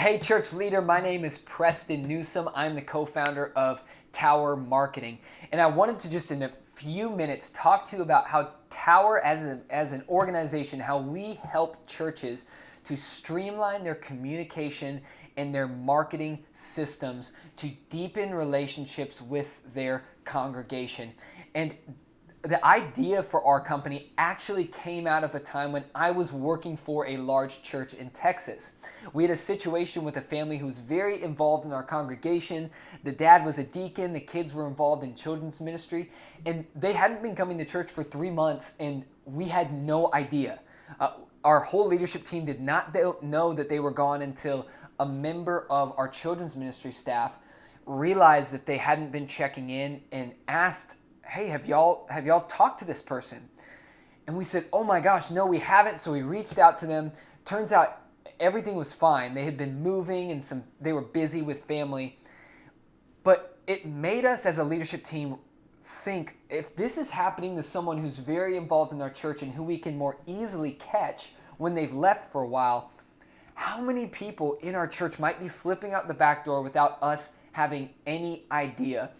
Hey, church leader, my name is Preston Newsom. I'm the co-founder of Towr Marketing. And I wanted to just in a few minutes talk to you about how Towr as an organization, how we help churches to streamline their communication and their marketing systems to deepen relationships with their congregation. And the idea for our company actually came out of a time when I was working for a large church in Texas. We had a situation with a family who was very involved in our congregation. The dad was a deacon, the kids were involved in children's ministry, and they hadn't been coming to church for 3 months, and we had no idea. Our whole leadership team did not know that they were gone until a member of our children's ministry staff realized that they hadn't been checking in and asked, "Hey, have y'all talked to this person?" And we said, "Oh my gosh, no, we haven't." So we reached out to them. Turns out everything was fine. They had been moving and they were busy with family. But it made us as a leadership team think, if this is happening to someone who's very involved in our church and who we can more easily catch when they've left for a while, how many people in our church might be slipping out the back door without us having any idea?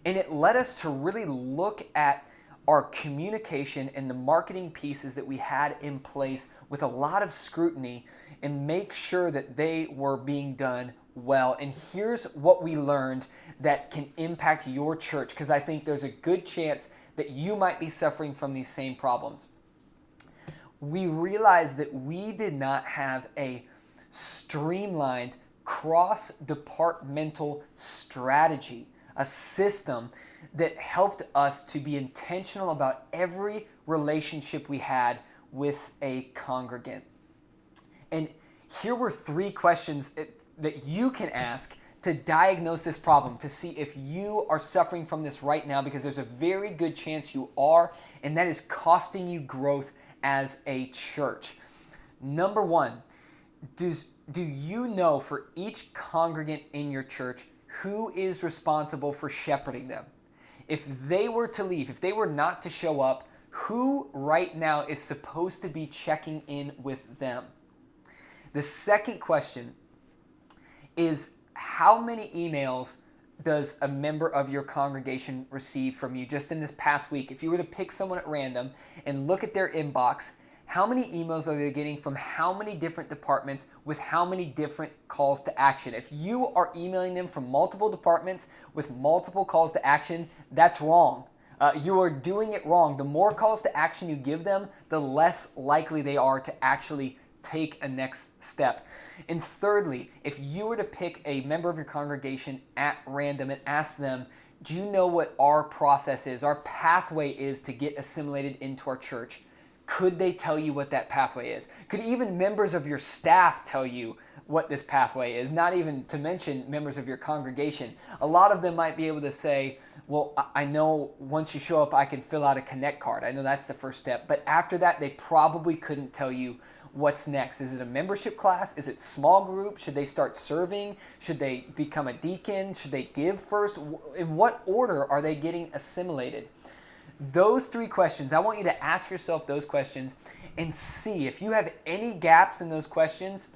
And it led us to really look at our communication and the marketing pieces that we had in place with a lot of scrutiny and make sure that they were being done well. And here's what we learned that can impact your church, because I think there's a good chance that you might be suffering from these same problems. We realized that we did not have a streamlined cross-departmental strategy, a system that helped us to be intentional about every relationship we had with a congregant. And here were 3 questions that you can ask to diagnose this problem, to see if you are suffering from this right now, because there's a very good chance you are, and that is costing you growth as a church. Number 1, do you know for each congregant in your church who is responsible for shepherding them? If they were to leave, if they were not to show up, who right now is supposed to be checking in with them? The second question is, how many emails does a member of your congregation receive from you just in this past week? If you were to pick someone at random and look at their inbox, how many emails are they getting from how many different departments with how many different calls to action? If you are emailing them from multiple departments with multiple calls to action, that's wrong. You are doing it wrong. The more calls to action you give them, the less likely they are to actually take a next step. And thirdly, if you were to pick a member of your congregation at random and ask them, "Do you know what our process is, our pathway is to get assimilated into our church?" Could they tell you what that pathway is? Could even members of your staff tell you what this pathway is? Not even to mention members of your congregation. A lot of them might be able to say, "Well, I know once you show up, I can fill out a Connect card. I know that's the first step." But after that, they probably couldn't tell you what's next. Is it a membership class? Is it small group? Should they start serving? Should they become a deacon? Should they give first? In what order are they getting assimilated? Those 3 questions, I want you to ask yourself those questions and see if you have any gaps in those questions.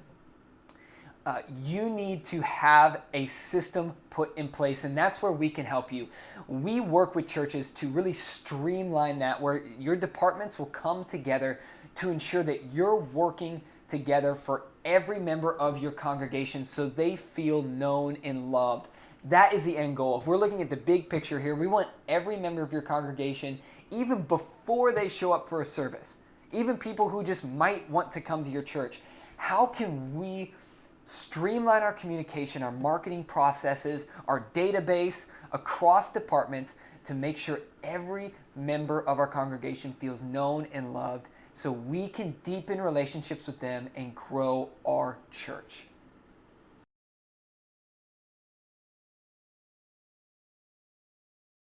You need to have a system put in place, and that's where we can help you. We work with churches to really streamline that, where your departments will come together to ensure that you're working together for every member of your congregation so they feel known and loved. That is the end goal. If we're looking at the big picture here, we want every member of your congregation, even before they show up for a service, even people who just might want to come to your church, how can we streamline our communication, our marketing processes, our database across departments to make sure every member of our congregation feels known and loved so we can deepen relationships with them and grow our church?